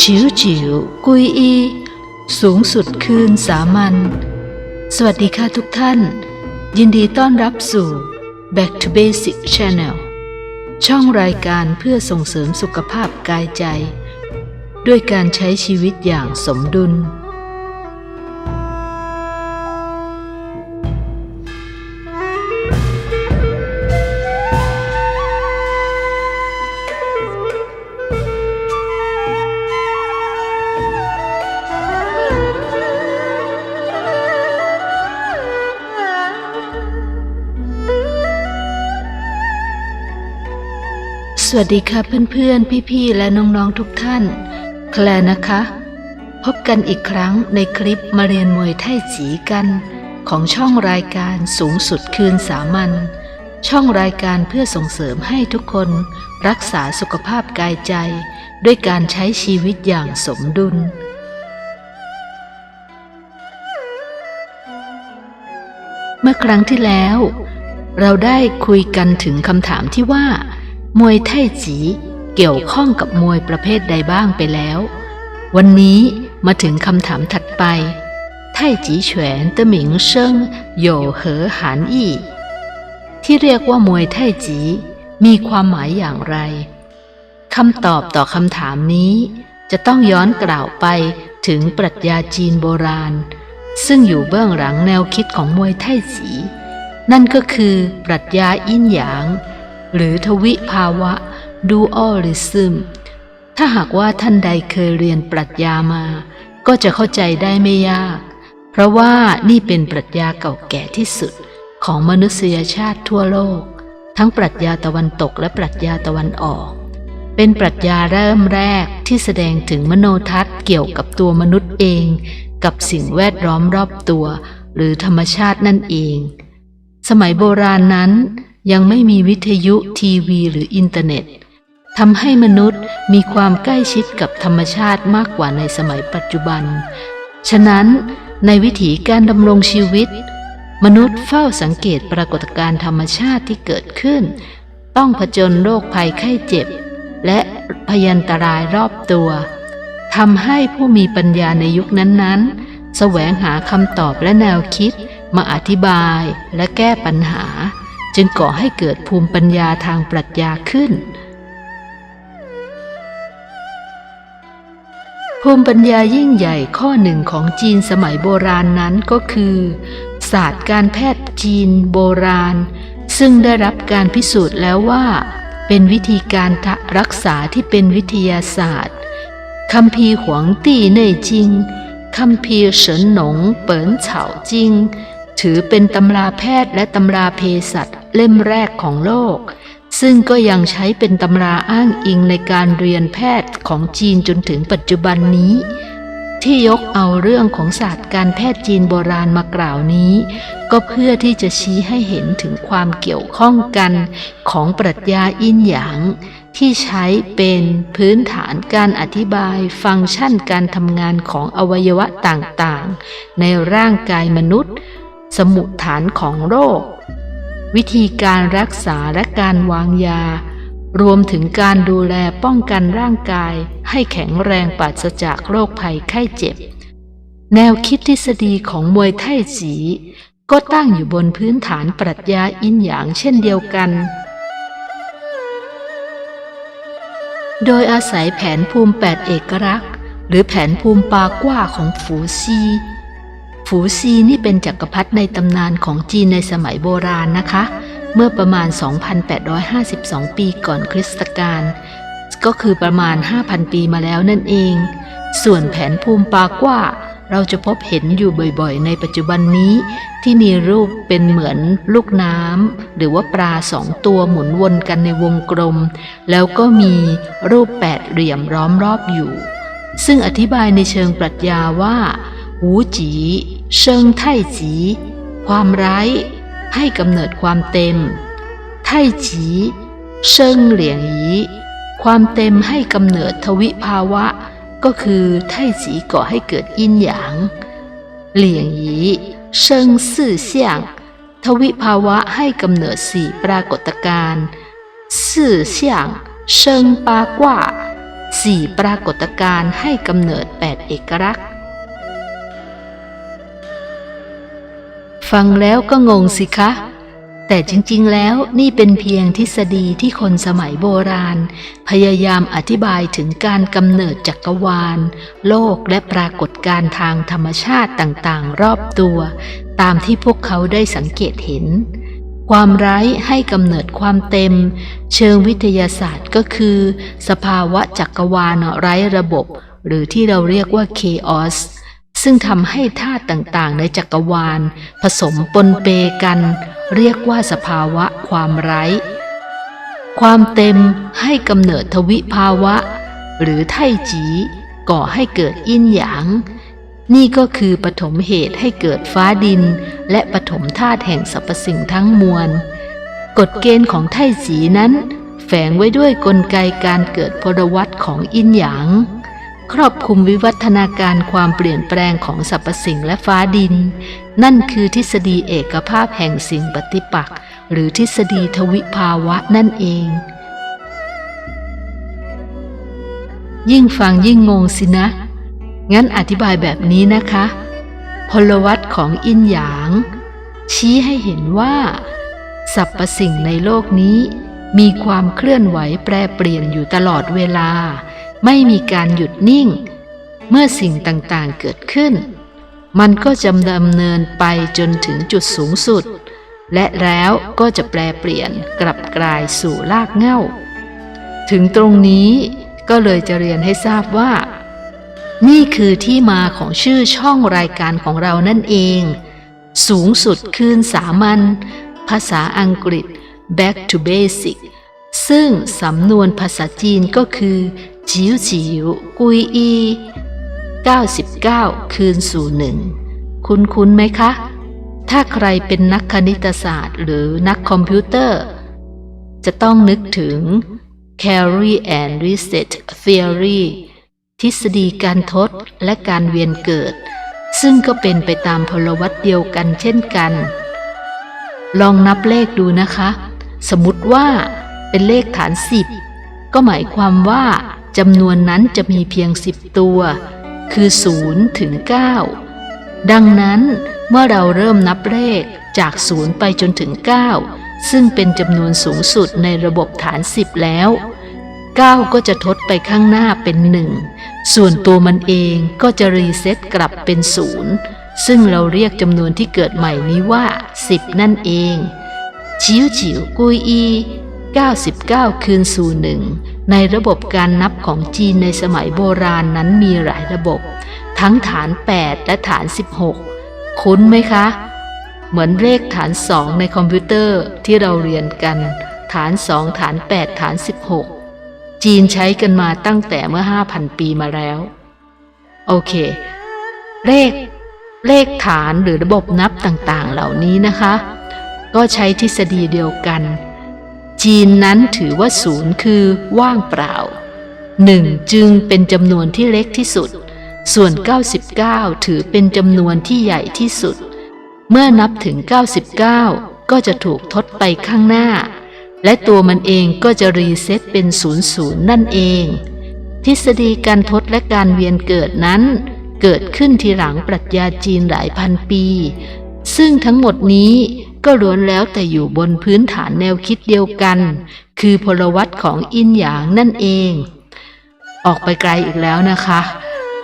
ฉิวจิ๋วกุยอีสูงสุดคืนสามัญสวัสดีค่ะทุกท่านยินดีต้อนรับสู่ Back to Basic Channel ช่องรายการเพื่อส่งเสริมสุขภาพกายใจด้วยการใช้ชีวิตอย่างสมดุลสวัสดีค่ะเพื่อนๆพี่ๆและน้องๆทุกท่านแคลนะคะพบกันอีกครั้งในคลิปมาเรียนมวยไทจีกันของช่องรายการสูงสุดคืนสามัญช่องรายการเพื่อส่งเสริมให้ทุกคนรักษาสุขภาพกายใจด้วยการใช้ชีวิตอย่างสมดุลเมื่อครั้งที่แล้วเราได้คุยกันถึงคำถามที่ว่ามวยไทจีเกี่ยวข้องกับมวยประเภทใดบ้างไปแล้ววันนี้มาถึงคำถามถัดไปไทจีเฉวน的名声有何含义ที่เรียกว่ามวยไทจีมีความหมายอย่างไรคำตอบต่อคำถามนี้จะต้องย้อนกล่าวไปถึงปรัชญาจีนโบราณซึ่งอยู่เบื้องหลังแนวคิดของมวยไทจีนั่นก็คือปรัชญาอินหยางหรือทวิภาวะ Dualism ถ้าหากว่าท่านใดเคยเรียนปรัชญามาก็จะเข้าใจได้ไม่ยากเพราะว่านี่เป็นปรัชญาเก่าแก่ที่สุดของมนุษยชาติทั่วโลกทั้งปรัชญาตะวันตกและปรัชญาตะวันออกเป็นปรัชญาเริ่มแรกที่แสดงถึงมโนทัศน์เกี่ยวกับตัวมนุษย์เองกับสิ่งแวดล้อมรอบตัวหรือธรรมชาตินั่นเองสมัยโบราณนั้นยังไม่มีวิทยุทีวีหรืออินเทอร์เน็ตทำให้มนุษย์มีความใกล้ชิดกับธรรมชาติมากกว่าในสมัยปัจจุบันฉะนั้นในวิถีการดำรงชีวิตมนุษย์เฝ้าสังเกตปรากฏการณ์ธรรมชาติที่เกิดขึ้นต้องผจญโรคภัยไข้เจ็บและพยันตรายรอบตัวทำให้ผู้มีปัญญาในยุคนั้นๆแสวงหาคำตอบและแนวคิดมาอธิบายและแก้ปัญหาจึงก่อให้เกิดภูมิปัญญาทางปรัชญาขึ้นภูมิปัญญายิ่งใหญ่ข้อหนึ่งของจีนสมัยโบราณนั้นก็คือศาสตร์การแพทย์จีนโบราณซึ่งได้รับการพิสูจน์แล้วว่าเป็นวิธีการรักษาที่เป็นวิทยาศาสตร์คัมภีร์หวงตี้เน่ยจิงคัมภีร์เฉินหนงเปิ่นเฉาจิงถือเป็นตำราแพทย์และตำราเภสัชเล่มแรกของโลกซึ่งก็ยังใช้เป็นตำราอ้างอิงในการเรียนแพทย์ของจีนจนถึงปัจจุบันนี้ที่ยกเอาเรื่องของศาสตร์การแพทย์จีนโบราณมากล่าวนี้ก็เพื่อที่จะชี้ให้เห็นถึงความเกี่ยวข้องกันของปรัชญาอินหยางที่ใช้เป็นพื้นฐานการอธิบายฟังก์ชันการทำงานของอวัยวะต่างๆในร่างกายมนุษย์สมุฏฐานของโรควิธีการรักษาและการวางยารวมถึงการดูแลป้องกันร่างกายให้แข็งแรงปราศจากโรคภัยไข้เจ็บแนวคิดทฤษฎีของมวยไทจีก็ตั้งอยู่บนพื้นฐานปรัชญาอินหยางเช่นเดียวกันโดยอาศัยแผนภูมิ8เอกลักษณ์หรือแผนภูมิปากว้าของฝูซีนี่เป็นจักรพรรดิในตำนานของจีนในสมัยโบราณนะคะเมื่อประมาณ 2,852 ปีก่อนคริสตกาลก็คือประมาณ 5,000 ปีมาแล้วนั่นเองส่วนแผนภูมิปากว้าเราจะพบเห็นอยู่บ่อยๆในปัจจุบันนี้ที่มีรูปเป็นเหมือนลูกน้ำหรือว่าปลา2ตัวหมุนวนกันในวงกลมแล้วก็มีรูป8เหลี่ยมล้อมรอบอยู่ซึ่งอธิบายในเชิงปรัชญาว่าหูจีเชิงไท่จีความไร้ให้กำเนิดความเต็มไท่จีเชิงเหลียงหยีความเต็มให้กำเนิดทวิภาวะก็คือไท่จีก่อให้เกิดอินหยางเหลียงหยีเชิงซื่อเสี่ยงทวิภาวะให้กำเนิด4ปรากฏการณ์ซื่อเสี่ยงเชิงปากว่า 4 ปรากฏการณ์ให้กำเนิด 8 เอกลักษณ์ฟังแล้วก็งงสิคะแต่จริงๆแล้วนี่เป็นเพียงทฤษฎีที่คนสมัยโบราณพยายามอธิบายถึงการกำเนิดจักรวาลโลกและปรากฏการณ์ทางธรรมชาติต่างๆรอบตัวตามที่พวกเขาได้สังเกตเห็นความไร้ให้กำเนิดความเต็มเชิงวิทยาศาสตร์ก็คือสภาวะจักรวาลไร้ระบบหรือที่เราเรียกว่า Chaos ซึ่งทำให้ธาตุต่างๆในจักรวาลผสมปนเปกันเรียกว่าสภาวะความไร้ความเต็มให้กำเนิดทวิภาวะหรือไท่จีก่อให้เกิดอินหยางนี่ก็คือปฐมเหตุให้เกิดฟ้าดินและปฐมธาตุแห่งสรรพสิ่งทั้งมวลกฎเกณฑ์ของไท่จีนั้นแฝงไว้ด้วยกลไกการเกิดพลวัตของอินหยางครอบคลุมวิวัฒนาการความเปลี่ยนแปลงของสรรพสิ่งและฟ้าดินนั่นคือทฤษฎีเอกภาพแห่งสิ่งปฏิปักษ์หรือทฤษฎีทวิภาวะนั่นเองยิ่งฟังยิ่งงงสินะงั้นอธิบายแบบนี้นะคะพลวัตของอินหยางชี้ให้เห็นว่าสรรพสิ่งในโลกนี้มีความเคลื่อนไหวแปรเปลี่ยนอยู่ตลอดเวลาไม่มีการหยุดนิ่งเมื่อสิ่งต่างๆเกิดขึ้นมันก็จะดำเนินไปจนถึงจุดสูงสุดและแล้วก็จะแปรเปลี่ยนกลับกลายสู่รากเหง้าถึงตรงนี้ก็เลยจะเรียนให้ทราบว่านี่คือที่มาของชื่อช่องรายการของเรานั่นเองสูงสุดคืนสามัญภาษาอังกฤษ Back to Basic ซึ่งสำนวนภาษาจีนก็คือจิ๋วจิ๋วกุยอี99คืนสู่1คุ้นไหมคะถ้าใครเป็นนักคณิตศาสตร์หรือนักคอมพิวเตอร์จะต้องนึกถึง Carry and Reset Theory ทฤษฎีการทดและการเวียนเกิดซึ่งก็เป็นไปตามพลวัตเดียวกันเช่นกันลองนับเลขดูนะคะสมมุติว่าเป็นเลขฐาน10ก็หมายความว่าจำนวนนั้นจะมีเพียง10ตัวคือ0ถึง9ดังนั้นเมื่อเราเริ่มนับเลขจาก0ไปจนถึง9ซึ่งเป็นจำนวนสูงสุดในระบบฐาน10แล้ว9ก็จะทดไปข้างหน้าเป็น1ส่วนตัวมันเองก็จะรีเซ็ตกลับเป็น0ซึ่งเราเรียกจำนวนที่เกิดใหม่นี้ว่า10นั่นเองจิ๋วจิ๋วกุยอี99คืนสู่1ในระบบการนับของจีนในสมัยโบราณนั้นมีหลายระบบทั้งฐาน8และฐาน16คุ้นไหมคะเหมือนเลขฐาน2ในคอมพิวเตอร์ที่เราเรียนกันฐาน2ฐาน8ฐาน16จีนใช้กันมาตั้งแต่เมื่อ 5,000 ปีมาแล้วโอเคเลขฐานหรือระบบนับต่างๆเหล่านี้นะคะก็ใช้ทฤษฎีเดียวกันจีนนั้นถือว่า0คือว่างเปล่า1จึงเป็นจำนวนที่เล็กที่สุดส่วน99ถือเป็นจำนวนที่ใหญ่ที่สุดเมื่อนับถึง99ก็จะถูกทดไปข้างหน้าและตัวมันเองก็จะรีเซ็ตเป็น00นั่นเองทฤษฎีการทดและการเวียนเกิดนั้นเกิดขึ้นทีหลังปรัชญาจีนหลายพันปีซึ่งทั้งหมดนี้ก็ล้วนแล้วแต่อยู่บนพื้นฐานแนวคิดเดียวกันคือพลวัตของอินหยางนั่นเองออกไปไกลอีกแล้วนะคะ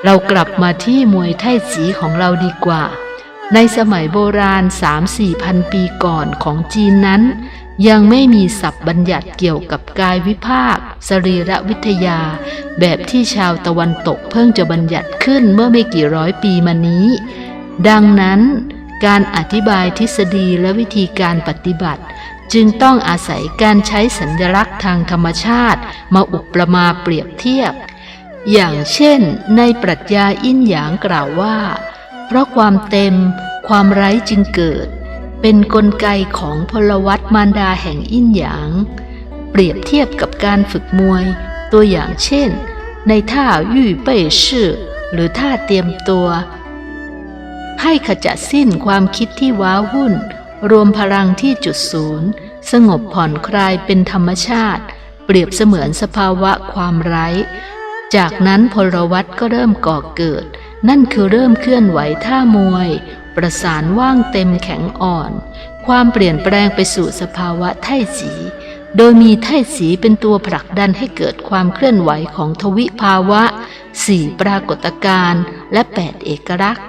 เรากลับมาที่มวยไท่จีของเราดีกว่าในสมัยโบราณ 3-4 พันปีก่อนของจีนนั้นยังไม่มีศัพท์บัญญัติเกี่ยวกับกายวิภาคสรีรวิทยาแบบที่ชาวตะวันตกเพิ่งจะบัญญัติขึ้นเมื่อไม่กี่ร้อยปีมานี้ดังนั้นการอธิบายทฤษฎีและวิธีการปฏิบัติจึงต้องอาศัยการใช้สัญลักษณ์ทางธรรมชาติมาอุปมาเปรียบเทียบอย่างเช่นในปรัชญาอินหยางกล่าวว่าเพราะความเต็มความไร้จึงเกิดเป็นกลไกของพลวัตมารดาแห่งอินหยางเปรียบเทียบกับการฝึกมวยตัวอย่างเช่นในท่ายู่เป่ยชื่อหรือท่าเตรียมตัวให้ขจัดสิ้นความคิดที่ว้าวุ่นรวมพลังที่จุดศูนย์สงบผ่อนคลายเป็นธรรมชาติเปรียบเสมือนสภาวะความไร้ จากนั้นพลวัตก็เริ่มก่อเกิดนั่นคือเริ่มเคลื่อนไหวท่ามวยประสานว่างเต็มแข็งอ่อนความเปลี่ยนแปลงไปสู่สภาวะไถ่สีโดยมีไถ่สีเป็นตัวผลักดันให้เกิดความเคลื่อนไหวของทวิภาวะ4ปรากฏการณ์และ8เอกลักษณ์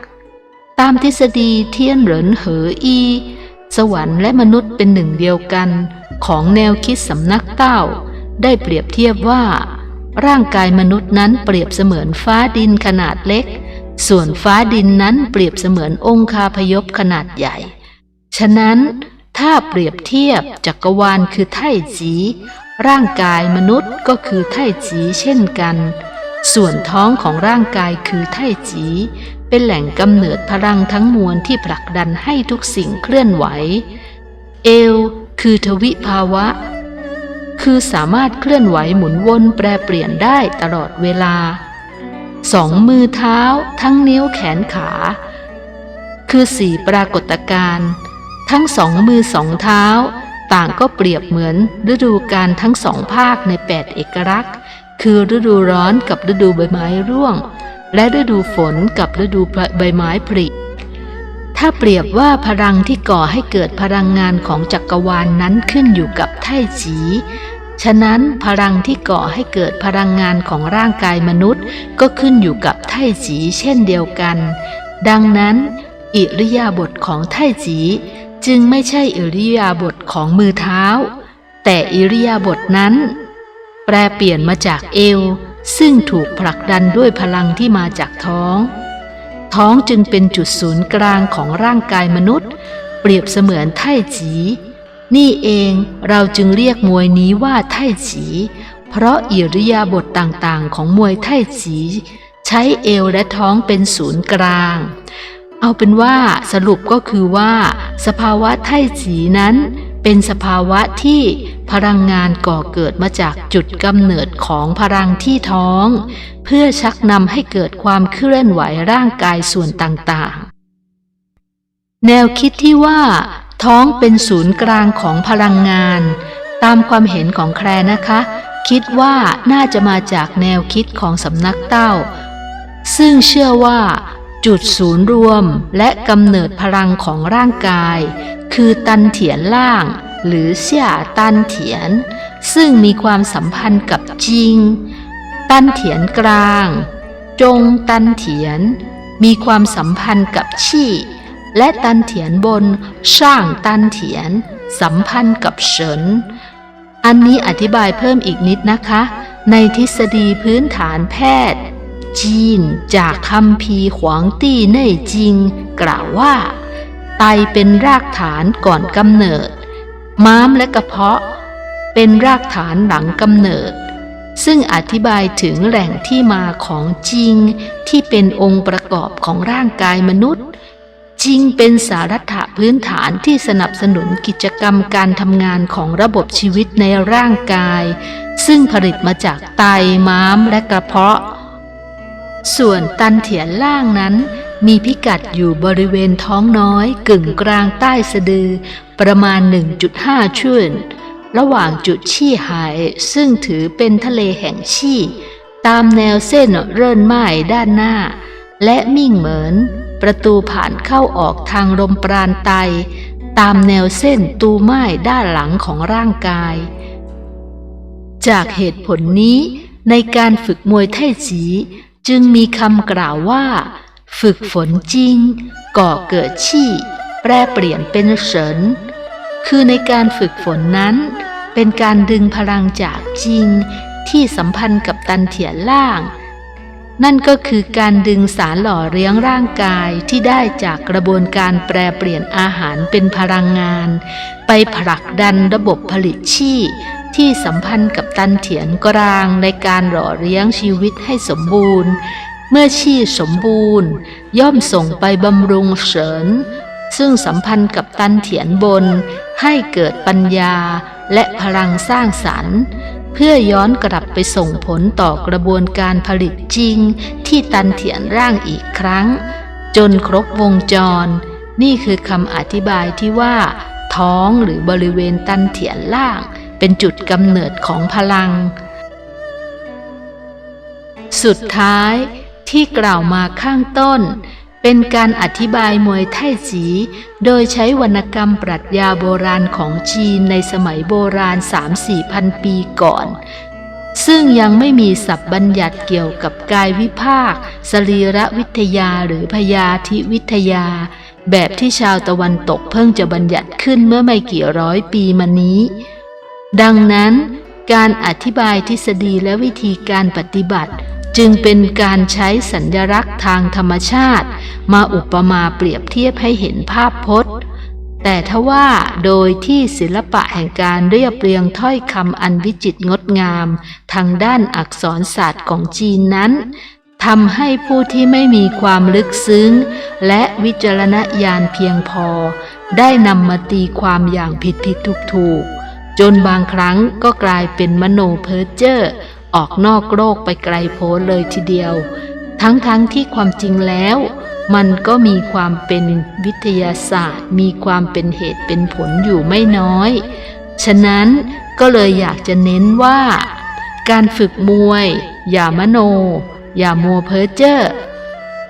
ตามทฤษฎีเทียนเหรินเหออีสวรรค์และมนุษย์เป็นหนึ่งเดียวกันของแนวคิดสำนักเต้าได้เปรียบเทียบว่าร่างกายมนุษย์นั้นเปรียบเสมือนฟ้าดินขนาดเล็กส่วนฟ้าดินนั้นเปรียบเสมือนองคาพยพขนาดใหญ่ฉะนั้นถ้าเปรียบเทียบจักรวาลคือไถ่จีร่างกายมนุษย์ก็คือไถ่จีเช่นกันส่วนท้องของร่างกายคือไถ่จีเป็นแหล่งกำเนิดพลังทั้งมวลที่ผลักดันให้ทุกสิ่งเคลื่อนไหวเอวคือทวิภาวะคือสามารถเคลื่อนไหวหมุนวนแปรเปลี่ยนได้ตลอดเวลา2มือเท้าทั้งนิ้วแขนขาคือ4ปรากฏการณ์ทั้ง2มือ2เท้าต่างก็เปรียบเหมือนฤดูกาลทั้ง2ภาคใน8เอกลักษณ์คือฤดูร้อนกับฤดูใบไม้ร่วงและฤดูฝนกับฤดูใบไม้ผลิถ้าเปรียบว่าพลังที่ก่อให้เกิดพลังงานของจักรวาลนั้นขึ้นอยู่กับไถ่จีฉะนั้นพลังที่ก่อให้เกิดพลังงานของร่างกายมนุษย์ก็ขึ้นอยู่กับไถ่จีเช่นเดียวกันดังนั้นอิริยาบถของไถ่จีจึงไม่ใช่อิริยาบถของมือเท้าแต่อิริยาบถนั้นแปรเปลี่ยนมาจากเอวซึ่งถูกผลักดันด้วยพลังที่มาจากท้องจึงเป็นจุดศูนย์กลางของร่างกายมนุษย์เปรียบเสมือนไถ่จีนี่เองเราจึงเรียกมวยนี้ว่าไถ่จีเพราะอิริยาบถต่างๆของมวยไถ่จีใช้เอวและท้องเป็นศูนย์กลางเอาเป็นว่าสรุปก็คือว่าสภาวะไถ่จีนั้นเป็นสภาวะที่พลังงานก่อเกิดมาจากจุดกำเนิดของพลังที่ท้องเพื่อชักนำให้เกิดความเคลื่อนไหวร่างกายส่วนต่างๆแนวคิดที่ว่าท้องเป็นศูนย์กลางของพลังงานตามความเห็นของแคลนะคะคิดว่าน่าจะมาจากแนวคิดของสำนักเต้าซึ่งเชื่อว่าจุดศูนย์รวมและกำเนิดพลังของร่างกายคือตันเถียนล่างหรือเสี่ยตันเถียนซึ่งมีความสัมพันธ์กับจิงตันเถียนกลางจงตันเถียนมีความสัมพันธ์กับชี่และตันเถียนบนช่างตันเถียนสัมพันธ์กับเฉินอันนี้อธิบายเพิ่มอีกนิดนะคะในทฤษฎีพื้นฐานแพทย์จีนจากคัมภีร์ขวางตี้เน่ยจิงกล่าวว่าไตเป็นรากฐานก่อนกำเนิดม้ามและกระเพาะเป็นรากฐานหลังกำเนิดซึ่งอธิบายถึงแหล่งที่มาของจิงที่เป็นองค์ประกอบของร่างกายมนุษย์จิงเป็นสารัตถะพื้นฐานที่สนับสนุนกิจกรรมการทำงานของระบบชีวิตในร่างกายซึ่งผลิตมาจากไตม้ามและกระเพาะส่วนตันเถียนล่างนั้นมีพิกัดอยู่บริเวณท้องน้อยกึ่งกลางใต้สะดือประมาณ 1.5 ชั่วระหว่างจุดชี่หายซึ่งถือเป็นทะเลแห่งชี่ตามแนวเส้นเริ่นไม้ด้านหน้าและมิ่งเหมินประตูผ่านเข้าออกทางลมปราณไตตามแนวเส้นตูไม้ด้านหลังของร่างกายจากเหตุผลนี้ในการฝึกมวยไถ่จีจึงมีคำกล่าวว่าฝึกฝนจริงก่อเกิดชี่แปรเปลี่ยนเป็นเฉินคือในการฝึกฝนนั้นเป็นการดึงพลังจากจริงที่สัมพันธ์กับตันเถียนล่างนั่นก็คือการดึงสารหล่อเลี้ยงร่างกายที่ได้จากกระบวนการแปรเปลี่ยนอาหารเป็นพลังงานไปผลักดันระบบผลิตชี่ที่สัมพันธ์กับตันเถียนกลางในการหล่อเลี้ยงชีวิตให้สมบูรณ์เมื่อชี่สมบูรณ์ย่อมส่งไปบำรุงเฉินซึ่งสัมพันธ์กับตันเถียนบนให้เกิดปัญญาและพลังสร้างสรรค์เพื่อย้อนกลับไปส่งผลต่อกระบวนการผลิตจริงที่ตันเถียนร่างอีกครั้งจนครบวงจรนี่คือคำอธิบายที่ว่าท้องหรือบริเวณตันเถียนล่างเป็นจุดกำเนิดของพลัง สุดท้ายที่กล่าวมาข้างต้นเป็นการอธิบายมวยไทจีโดยใช้วรรณกรรมปรัชญาโบราณของจีนในสมัยโบราณ 3-4 พันปีก่อนซึ่งยังไม่มีศัพท์บัญญัติเกี่ยวกับกายวิภาคสรีรวิทยาหรือพยาธิวิทยาแบบที่ชาวตะวันตกเพิ่งจะบัญญัติขึ้นเมื่อไม่กี่ร้อยปีมานี้ดังนั้นการอธิบายทฤษฎีและวิธีการปฏิบัติจึงเป็นการใช้สัญลักษณ์ทางธรรมชาติมาอุปมาเปรียบเทียบให้เห็นภาพพจน์แต่ทว่าโดยที่ศิลปะแห่งการเรียบเรียงถ้อยคำอันวิจิตรงดงามทางด้านอักษรศาสตร์ของจีนนั้นทำให้ผู้ที่ไม่มีความลึกซึ้งและวิจารณญาณเพียงพอได้นำมาตีความอย่างผิดถูกจนบางครั้งก็กลายเป็นมโนเพ้อเจ้อออกนอกโลกไปไกลโพ้นเลยทีเดียวทั้งที่ความจริงแล้วมันก็มีความเป็นวิทยาศาสตร์มีความเป็นเหตุเป็นผลอยู่ไม่น้อยฉะนั้นก็เลยอยากจะเน้นว่าการฝึกมวยอย่ามโนอย่ามัวเพ้อเจ้อ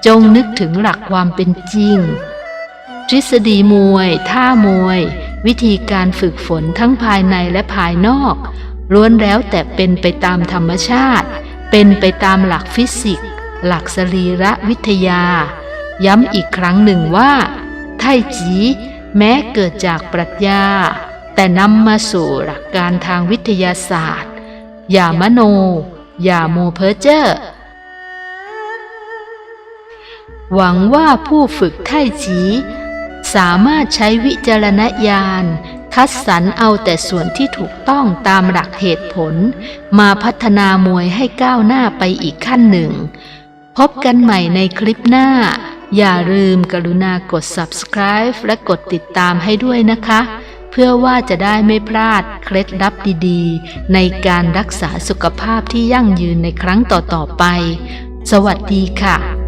จงนึกถึงหลักความเป็นจริงทฤษฎีมวยท่ามวยวิธีการฝึกฝนทั้งภายในและภายนอกล้วนแล้วแต่เป็นไปตามธรรมชาติเป็นไปตามหลักฟิสิกส์หลักสรีรวิทยาย้ำอีกครั้งหนึ่งว่าไทจีแม้เกิดจากปรัชญาแต่นำมาสู่หลักการทางวิทยาศาสตร์อย่ามโนอย่ามัวเพ้อเจ้อหวังว่าผู้ฝึกไทจีสามารถใช้วิจารณญาณคัดสรรเอาแต่ส่วนที่ถูกต้องตามหลักเหตุผลมาพัฒนามวยให้ก้าวหน้าไปอีกขั้นหนึ่งพบกันใหม่ในคลิปหน้าอย่าลืมกรุณากด Subscribe และกดติดตามให้ด้วยนะคะเพื่อว่าจะได้ไม่พลาดเคล็ดลับดีๆในการรักษาสุขภาพที่ยั่งยืนในครั้งต่อๆไปสวัสดีค่ะ